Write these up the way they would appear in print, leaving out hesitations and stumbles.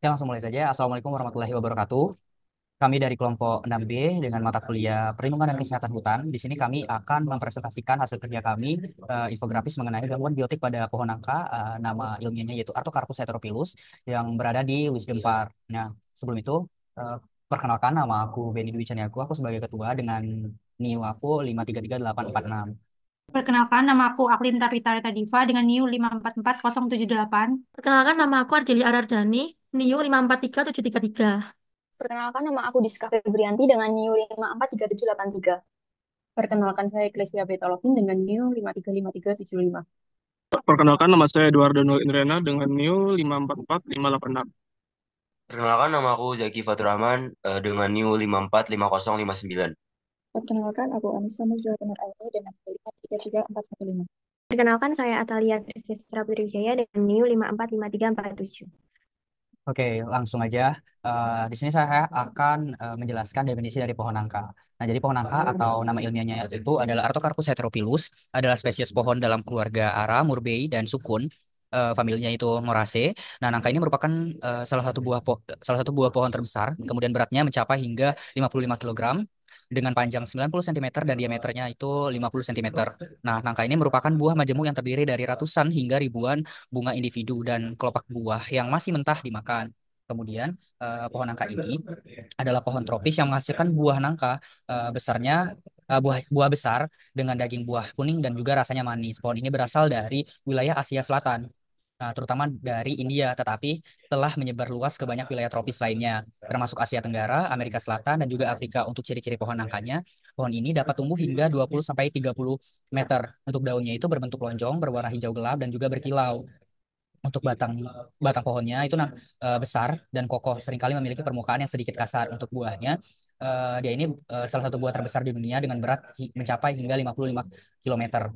Oke, langsung mulai saja. Assalamualaikum warahmatullahi wabarakatuh. Kami dari kelompok 6B dengan mata kuliah Perlindungan dan Kesehatan Hutan. Di sini kami akan mempresentasikan hasil kerja kami, infografis mengenai gangguan biotik pada pohon nangka, nama ilmiahnya yaitu Artocarpus heterophyllus, yang berada di Wisdom Park. Nah, sebelum itu, eh, perkenalkan nama aku Benny Dwi Caniago. Aku sebagai ketua dengan NIU aku 5338846. Perkenalkan, nama aku Aklin Tarita Diva dengan NIU 5444078. Perkenalkan, nama aku Ardelia Arardani, NIU 5433733. Perkenalkan, nama aku Diska Febrianti dengan NIU 5433783. Perkenalkan, saya Klesia Betologin dengan NIU 5355375. Perkenalkan, nama saya Eduardo Nur Indriana dengan NIU 5445586. Perkenalkan, nama aku Zaki Faturrahman dengan NIU 5455059. Perkenalkan, aku Anissa Muzia Benar Aini dengan NIU 33415. Perkenalkan, saya Atalia Krististra Putri Wijaya dengan NIU 5453447. Oke, langsung aja. Di sini saya akan menjelaskan definisi dari pohon nangka. Nah, jadi pohon nangka atau nama ilmiahnya itu adalah Artocarpus heterophyllus, adalah spesies pohon dalam keluarga Ara, Murbei, dan Sukun. Familinya itu Moraceae. Nah, nangka ini merupakan salah satu buah pohon terbesar, kemudian beratnya mencapai hingga 55 kilogram dengan panjang 90 cm dan diameternya itu 50 cm. Nah, nangka ini merupakan buah majemuk yang terdiri dari ratusan hingga ribuan bunga individu dan kelopak buah yang masih mentah dimakan. Kemudian pohon nangka ini adalah pohon tropis yang menghasilkan buah nangka, buah besar dengan daging buah kuning dan juga rasanya manis. Pohon ini berasal dari wilayah Asia Selatan. Nah, terutama dari India, tetapi telah menyebar luas ke banyak wilayah tropis lainnya, termasuk Asia Tenggara, Amerika Selatan, dan juga Afrika. Untuk ciri-ciri pohon nangkanya, pohon ini dapat tumbuh hingga 20 sampai 30 meter. Untuk daunnya itu berbentuk lonjong, berwarna hijau gelap, dan juga berkilau. Untuk batang batang pohonnya itu besar dan kokoh, seringkali memiliki permukaan yang sedikit kasar. Untuk buahnya, dia ini salah satu buah terbesar di dunia dengan berat mencapai hingga 55 kilometer.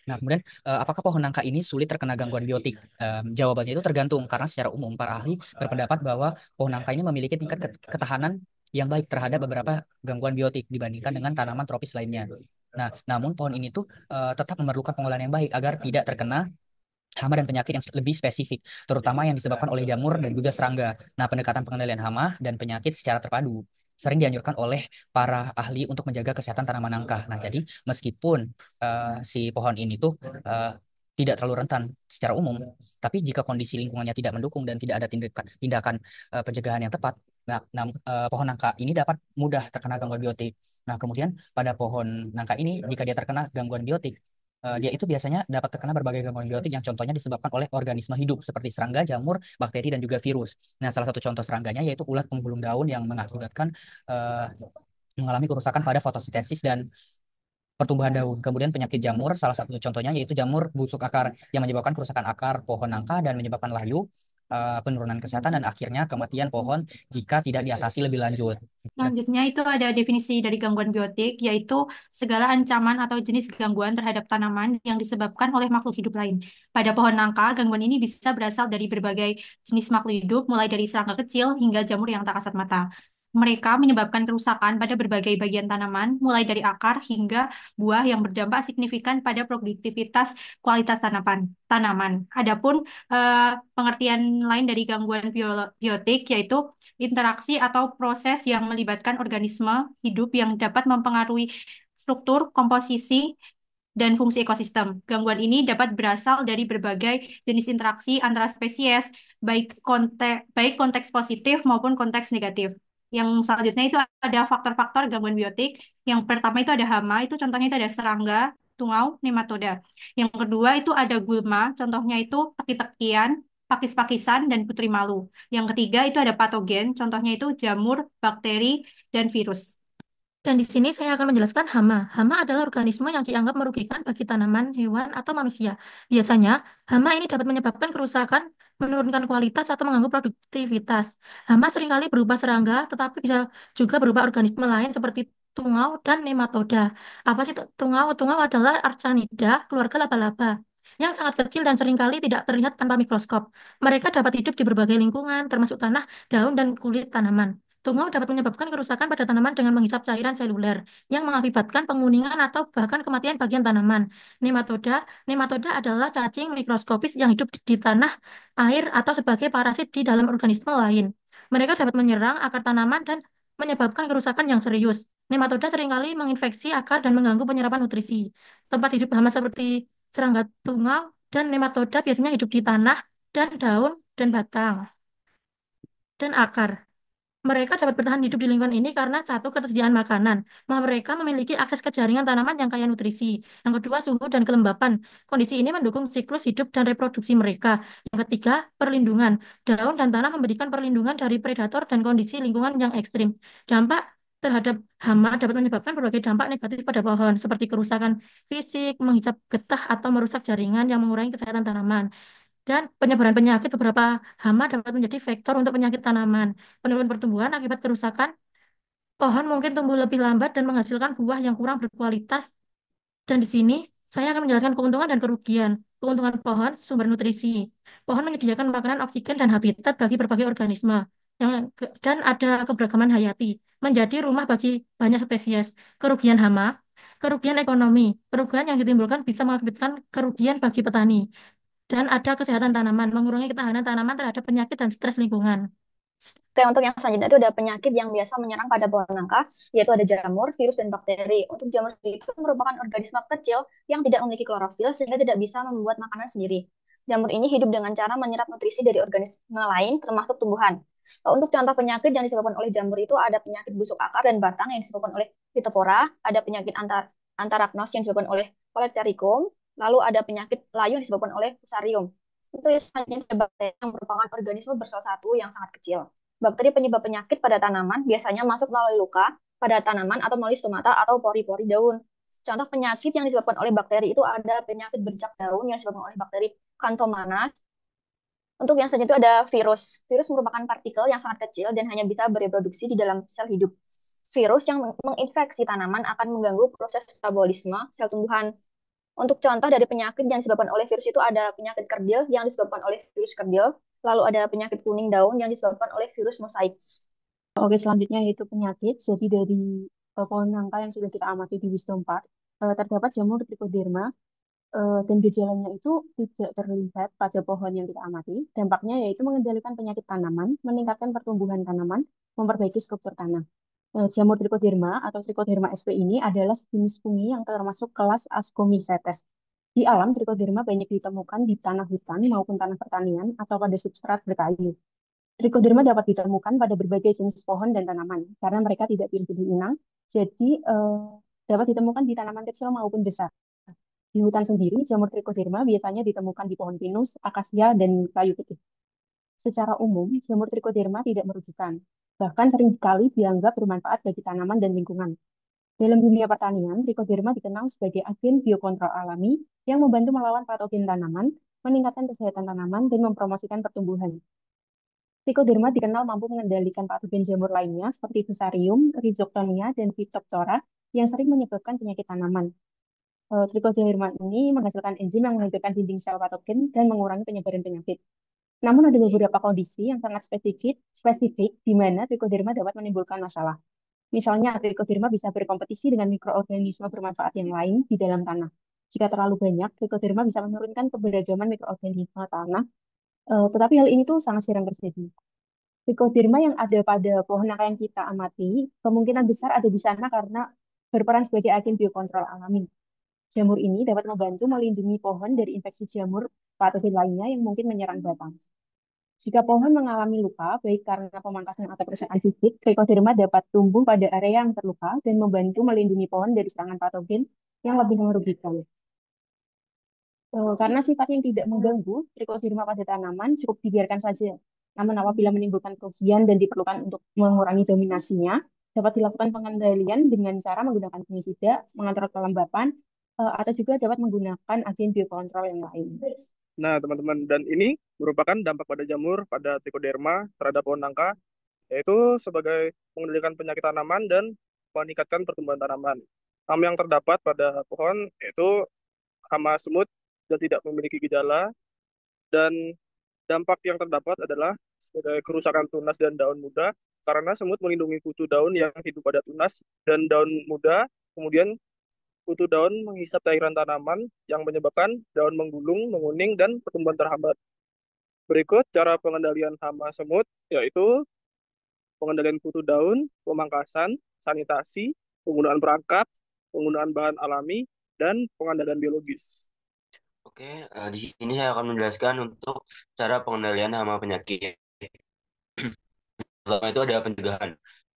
Nah, kemudian apakah pohon nangka ini sulit terkena gangguan biotik? Jawabannya itu tergantung, karena secara umum para ahli berpendapat bahwa pohon nangka ini memiliki tingkat ketahanan yang baik terhadap beberapa gangguan biotik dibandingkan dengan tanaman tropis lainnya. Nah, namun pohon ini tuh tetap memerlukan pengolahan yang baik agar tidak terkena hama dan penyakit yang lebih spesifik, terutama yang disebabkan oleh jamur dan juga serangga. Nah, pendekatan pengendalian hama dan penyakit secara terpadu sering dianjurkan oleh para ahli untuk menjaga kesehatan tanaman nangka. Nah, jadi meskipun si pohon ini tuh tidak terlalu rentan secara umum, tapi jika kondisi lingkungannya tidak mendukung dan tidak ada tindakan pencegahan yang tepat, pohon nangka ini dapat mudah terkena gangguan biotik. Nah, kemudian pada pohon nangka ini, jika dia terkena gangguan biotik, dia itu biasanya dapat terkena berbagai gangguan biotik yang contohnya disebabkan oleh organisme hidup seperti serangga, jamur, bakteri, dan juga virus. Nah, salah satu contoh serangganya yaitu ulat penggulung daun yang mengakibatkan eh, mengalami kerusakan pada fotosintesis dan pertumbuhan daun. Kemudian penyakit jamur, salah satu contohnya yaitu jamur busuk akar yang menyebabkan kerusakan akar pohon nangka dan menyebabkan layu, penurunan kesehatan, dan akhirnya kematian pohon jika tidak diatasi lebih lanjut. Selanjutnya itu ada definisi dari gangguan biotik, yaitu segala ancaman atau jenis gangguan terhadap tanaman yang disebabkan oleh makhluk hidup lain. Pada pohon nangka, gangguan ini bisa berasal dari berbagai jenis makhluk hidup, mulai dari serangga kecil hingga jamur yang tak kasat mata. Mereka menyebabkan kerusakan pada berbagai bagian tanaman, mulai dari akar hingga buah yang berdampak signifikan pada produktivitas kualitas tanaman. Adapun pengertian lain dari gangguan biotik yaitu interaksi atau proses yang melibatkan organisme hidup yang dapat mempengaruhi struktur, komposisi, dan fungsi ekosistem. Gangguan ini dapat berasal dari berbagai jenis interaksi antara spesies, baik konteks positif maupun konteks negatif. Yang selanjutnya itu ada faktor-faktor gangguan biotik. Yang pertama itu ada hama, itu contohnya itu ada serangga, tungau, nematoda. Yang kedua itu ada gulma, contohnya itu teki-tekian, pakis-pakisan, dan putri malu. Yang ketiga itu ada patogen, contohnya itu jamur, bakteri, dan virus. Dan di sini saya akan menjelaskan hama. Hama adalah organisme yang dianggap merugikan bagi tanaman, hewan, atau manusia. Biasanya, hama ini dapat menyebabkan kerusakan, menurunkan kualitas, atau mengganggu produktivitas. Hama seringkali berupa serangga, tetapi bisa juga berupa organisme lain seperti tungau dan nematoda. Apa sih tungau? Tungau adalah arcanida, keluarga laba-laba, yang sangat kecil dan seringkali tidak terlihat tanpa mikroskop. Mereka dapat hidup di berbagai lingkungan, termasuk tanah, daun, dan kulit tanaman. Tungau dapat menyebabkan kerusakan pada tanaman dengan menghisap cairan seluler yang mengakibatkan penguningan atau bahkan kematian bagian tanaman. Nematoda adalah cacing mikroskopis yang hidup di tanah, air, atau sebagai parasit di dalam organisme lain. Mereka dapat menyerang akar tanaman dan menyebabkan kerusakan yang serius. Nematoda seringkali menginfeksi akar dan mengganggu penyerapan nutrisi. Tempat hidup hama seperti serangga tungau dan nematoda biasanya hidup di tanah dan daun dan batang dan akar. Mereka dapat bertahan hidup di lingkungan ini karena satu, ketersediaan makanan. Mereka memiliki akses ke jaringan tanaman yang kaya nutrisi. Yang kedua, suhu dan kelembapan. Kondisi ini mendukung siklus hidup dan reproduksi mereka. Yang ketiga, perlindungan. Daun dan tanah memberikan perlindungan dari predator dan kondisi lingkungan yang ekstrim. Dampak terhadap hama dapat menyebabkan berbagai dampak negatif pada pohon, seperti kerusakan fisik, menghisap getah, atau merusak jaringan yang mengurangi kesehatan tanaman. Dan penyebaran penyakit beberapa hama dapat menjadi vektor untuk penyakit tanaman. Penurunan pertumbuhan akibat kerusakan, pohon mungkin tumbuh lebih lambat dan menghasilkan buah yang kurang berkualitas. Dan di sini saya akan menjelaskan keuntungan dan kerugian. Keuntungan pohon, sumber nutrisi. Pohon menyediakan makanan, oksigen, dan habitat bagi berbagai organisme. Dan ada keberagaman hayati. Menjadi rumah bagi banyak spesies. Kerugian hama, kerugian ekonomi. Kerugian yang ditimbulkan bisa mengakibatkan kerugian bagi petani. Dan ada kesehatan tanaman, mengurangi ketahanan tanaman terhadap penyakit dan stres lingkungan. Oke, untuk yang selanjutnya itu ada penyakit yang biasa menyerang pada pohon nangka, yaitu ada jamur, virus, dan bakteri. Untuk jamur sendiri itu merupakan organisme kecil yang tidak memiliki klorofil sehingga tidak bisa membuat makanan sendiri. Jamur ini hidup dengan cara menyerap nutrisi dari organisme lain, termasuk tumbuhan. Untuk contoh penyakit yang disebabkan oleh jamur itu ada penyakit busuk akar dan batang yang disebabkan oleh Phytophthora, ada penyakit Anthracnose yang disebabkan oleh Polyterichum, lalu ada penyakit layu yang disebabkan oleh Fusarium. Itu selanjutnya ada bakteri yang merupakan organisme bersel satu yang sangat kecil. Bakteri penyebab penyakit pada tanaman biasanya masuk melalui luka pada tanaman atau melalui stomata atau pori-pori daun. Contoh penyakit yang disebabkan oleh bakteri itu ada penyakit bercak daun yang disebabkan oleh bakteri Xanthomonas. Untuk yang selanjutnya itu ada virus. Virus merupakan partikel yang sangat kecil dan hanya bisa bereproduksi di dalam sel hidup. Virus yang menginfeksi tanaman akan mengganggu proses metabolisme sel tumbuhan. Untuk contoh dari penyakit yang disebabkan oleh virus itu ada penyakit kerdil yang disebabkan oleh virus kerdil, lalu ada penyakit kuning daun yang disebabkan oleh virus mosaik. Oke, selanjutnya yaitu penyakit. Jadi dari pohon nangka yang sudah kita amati di Wisdom Park, terdapat jamur trichoderma dan gejalanya itu tidak terlihat pada pohon yang kita amati. Dampaknya yaitu mengendalikan penyakit tanaman, meningkatkan pertumbuhan tanaman, memperbaiki struktur tanah. Jamur trichoderma atau Trichoderma sp ini adalah jenis fungi yang termasuk kelas Ascomycetes. Di alam, trichoderma banyak ditemukan di tanah hutan maupun tanah pertanian atau pada substrat berkayu. Trichoderma dapat ditemukan pada berbagai jenis pohon dan tanaman karena mereka tidak pilih-pilih inang, jadi dapat ditemukan di tanaman kecil maupun besar. Di hutan sendiri, jamur trichoderma biasanya ditemukan di pohon pinus, akasia, dan kayu putih. Secara umum, jamur trichoderma tidak merugikan, bahkan seringkali dianggap bermanfaat bagi tanaman dan lingkungan. Dalam dunia pertanian, trichoderma dikenal sebagai agen biokontrol alami yang membantu melawan patogen tanaman, meningkatkan kesehatan tanaman, dan mempromosikan pertumbuhan. Trichoderma dikenal mampu mengendalikan patogen jamur lainnya seperti Fusarium, Rhizoctonia, dan Phytophthora yang sering menyebabkan penyakit tanaman. Trichoderma ini menghasilkan enzim yang menghancurkan dinding sel patogen dan mengurangi penyebaran penyakit. Namun ada beberapa kondisi yang sangat spesifik di mana trichoderma dapat menimbulkan masalah. Misalnya, trichoderma bisa berkompetisi dengan mikroorganisme bermanfaat yang lain di dalam tanah. Jika terlalu banyak, trichoderma bisa menurunkan keberagaman mikroorganisme tanah, tetapi hal ini tuh sangat jarang terjadi. Trichoderma yang ada pada pohon nangka yang kita amati, kemungkinan besar ada di sana karena berperan sebagai agen biokontrol alami. Jamur ini dapat membantu melindungi pohon dari infeksi jamur patogen lainnya yang mungkin menyerang batang. Jika pohon mengalami luka, baik karena pemangkasan atau kerusakan fisik, trichoderma dapat tumbuh pada area yang terluka dan membantu melindungi pohon dari serangan patogen yang lebih merugikan. Karena sifat yang tidak mengganggu, trichoderma pada tanaman cukup dibiarkan saja. Namun apabila menimbulkan kerugian dan diperlukan untuk mengurangi dominasinya, dapat dilakukan pengendalian dengan cara menggunakan fungisida, mengontrol kelembapan, atau juga dapat menggunakan agen biokontrol yang lain. Nah, teman-teman, dan ini merupakan dampak pada jamur pada trichoderma terhadap pohon nangka, yaitu sebagai mengendalikan penyakit tanaman dan meningkatkan pertumbuhan tanaman. Hama yang terdapat pada pohon yaitu hama semut dan tidak memiliki gejala, dan dampak yang terdapat adalah sebagai kerusakan tunas dan daun muda, karena semut melindungi kutu daun yang hidup pada tunas dan daun muda. Kemudian kutu daun menghisap cairan tanaman yang menyebabkan daun menggulung, menguning, dan pertumbuhan terhambat. Berikut cara pengendalian hama semut, yaitu pengendalian kutu daun, pemangkasan, sanitasi, penggunaan perangkap, penggunaan bahan alami, dan pengendalian biologis. Oke, di sini saya akan menjelaskan untuk cara pengendalian hama penyakit. Pertama itu ada pencegahan.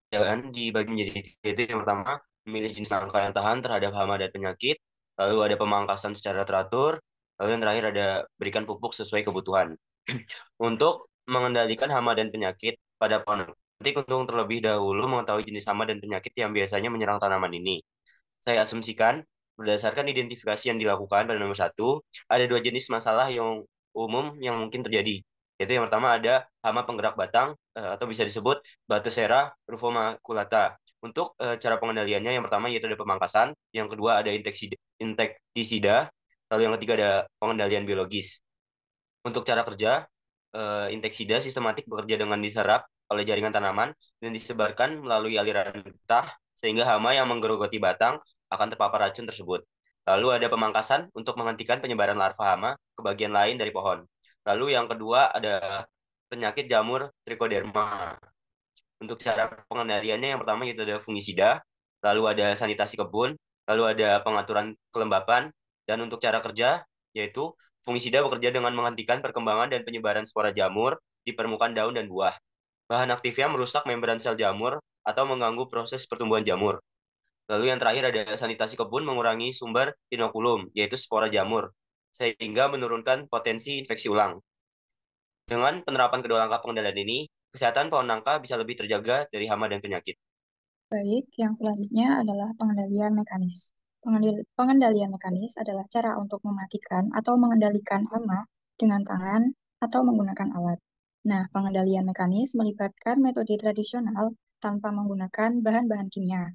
Pencegahan dibagi menjadi tiga, itu yang pertama memilih jenis tangkal yang tahan terhadap hama dan penyakit, lalu ada pemangkasan secara teratur, lalu yang terakhir ada berikan pupuk sesuai kebutuhan. Untuk mengendalikan hama dan penyakit pada pohon, penting untuk terlebih dahulu mengetahui jenis hama dan penyakit yang biasanya menyerang tanaman ini. Saya asumsikan berdasarkan identifikasi yang dilakukan pada nomor satu, ada dua jenis masalah yang umum yang mungkin terjadi. Yaitu yang pertama ada hama penggerak batang atau bisa disebut Bathysera rufomaculata. Untuk cara pengendaliannya yang pertama yaitu ada pemangkasan, yang kedua ada insektisida, lalu yang ketiga ada pengendalian biologis. Untuk cara kerja, inseksida sistematik bekerja dengan diserap oleh jaringan tanaman dan disebarkan melalui aliran getah sehingga hama yang menggerogoti batang akan terpapar racun tersebut. Lalu ada pemangkasan untuk menghentikan penyebaran larva hama ke bagian lain dari pohon. Lalu yang kedua ada penyakit jamur trichoderma. Untuk cara pengendaliannya yang pertama yaitu ada fungisida, lalu ada sanitasi kebun, lalu ada pengaturan kelembapan, dan untuk cara kerja yaitu fungisida bekerja dengan menghentikan perkembangan dan penyebaran spora jamur di permukaan daun dan buah. Bahan aktifnya merusak membran sel jamur atau mengganggu proses pertumbuhan jamur. Lalu yang terakhir ada sanitasi kebun mengurangi sumber inokulum, yaitu spora jamur, sehingga menurunkan potensi infeksi ulang. Dengan penerapan kedua langkah pengendalian ini, kesehatan pohon nangka bisa lebih terjaga dari hama dan penyakit. Baik, yang selanjutnya adalah pengendalian mekanis. Pengendalian mekanis adalah cara untuk mematikan atau mengendalikan hama dengan tangan atau menggunakan alat. Nah, pengendalian mekanis melibatkan metode tradisional tanpa menggunakan bahan-bahan kimia.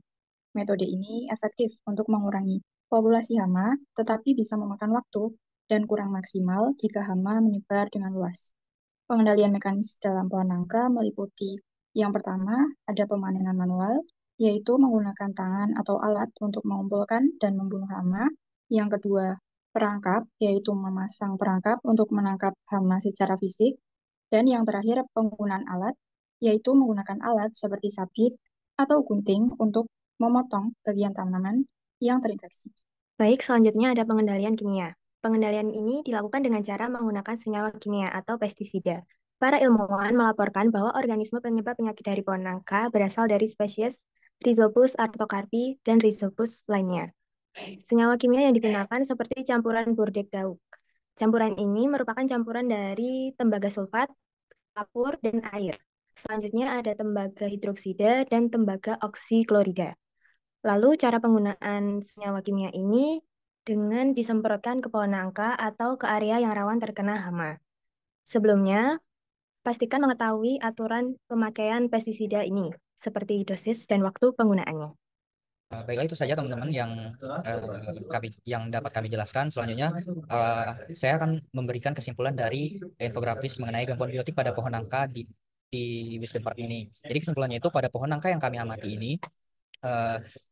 Metode ini efektif untuk mengurangi populasi hama, tetapi bisa memakan waktu dan kurang maksimal jika hama menyebar dengan luas. Pengendalian mekanis dalam pohon nangka meliputi yang pertama, ada pemanenan manual, yaitu menggunakan tangan atau alat untuk mengumpulkan dan membunuh hama. Yang kedua, perangkap, yaitu memasang perangkap untuk menangkap hama secara fisik. Dan yang terakhir, penggunaan alat, yaitu menggunakan alat seperti sabit atau gunting untuk memotong bagian tanaman yang terinfeksi. Baik, selanjutnya ada pengendalian kimia. Pengendalian ini dilakukan dengan cara menggunakan senyawa kimia atau pestisida. Para ilmuwan melaporkan bahwa organisme penyebab penyakit dari pohon nangka berasal dari spesies Rhizopus artocarpi dan Rhizopus lainnya. Senyawa kimia yang digunakan seperti campuran bordek dauk. Campuran ini merupakan campuran dari tembaga sulfat, kapur, dan air. Selanjutnya ada tembaga hidroksida dan tembaga oksiklorida. Lalu cara penggunaan senyawa kimia ini dengan disemprotkan ke pohon nangka atau ke area yang rawan terkena hama. Sebelumnya, pastikan mengetahui aturan pemakaian pestisida ini, seperti dosis dan waktu penggunaannya. Baiklah itu saja teman-teman yang dapat kami jelaskan. Selanjutnya saya akan memberikan kesimpulan dari infografis mengenai gangguan biotik pada pohon nangka di Wisdom Park ini. Jadi kesimpulannya itu pada pohon nangka yang kami amati ini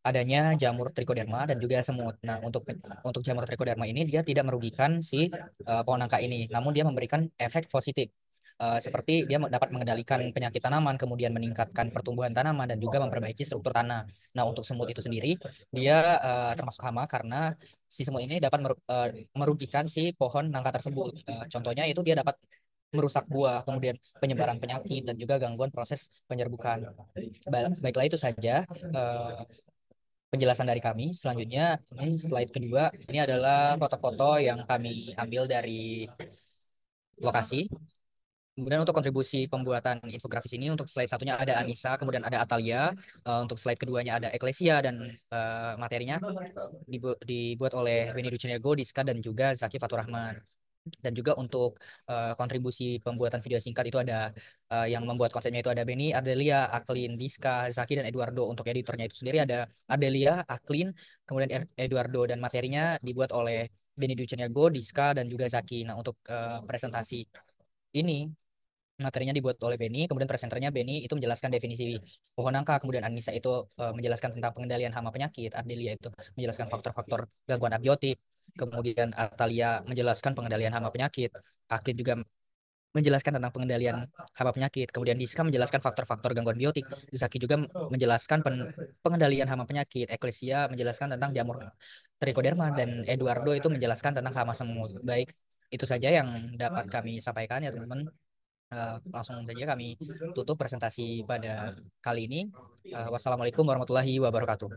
adanya jamur trichoderma dan juga semut. Nah, untuk jamur trichoderma ini dia tidak merugikan si pohon nangka ini, namun dia memberikan efek positif. Seperti dia dapat mengendalikan penyakit tanaman, kemudian meningkatkan pertumbuhan tanaman dan juga memperbaiki struktur tanah. Nah, untuk semut itu sendiri, dia termasuk hama karena si semut ini dapat merugikan si pohon nangka tersebut. Contohnya itu dia dapat merusak buah, kemudian penyebaran penyakit dan juga gangguan proses penyerbukan. Baiklah itu saja penjelasan dari kami. Selanjutnya, ini slide kedua. Ini adalah foto-foto yang kami ambil dari lokasi. Kemudian untuk kontribusi pembuatan infografis ini, untuk slide satunya ada Anissa, kemudian ada Atalia. Untuk slide keduanya ada Eklesia dan materinya dibuat oleh Beni Duceniago, Diska, dan juga Zaki Faturrahman. Dan juga untuk kontribusi pembuatan video singkat itu ada yang membuat konsepnya itu ada Beni, Adelia, Aklin, Diska, Zaki, dan Eduardo. Untuk editornya itu sendiri ada Adelia, Aklin, kemudian Eduardo, dan materinya dibuat oleh Beni Duceniago, Diska, dan juga Zaki. Nah, untuk presentasi ini Materinya dibuat oleh Beni, kemudian presenternya Beni itu menjelaskan definisi pohon nangka, kemudian Anissa itu menjelaskan tentang pengendalian hama penyakit, Ardelia itu menjelaskan faktor-faktor gangguan abiotik, kemudian Atalia menjelaskan pengendalian hama penyakit, Aklin juga menjelaskan tentang pengendalian hama penyakit, kemudian Diska menjelaskan faktor-faktor gangguan biotik, Zaki juga menjelaskan pengendalian hama penyakit, Eklesia menjelaskan tentang jamur trichoderma, dan Eduardo itu menjelaskan tentang hama semut. Baik, itu saja yang dapat kami sampaikan ya teman-teman. Langsung saja kami tutup presentasi pada kali ini. Wassalamualaikum warahmatullahi wabarakatuh.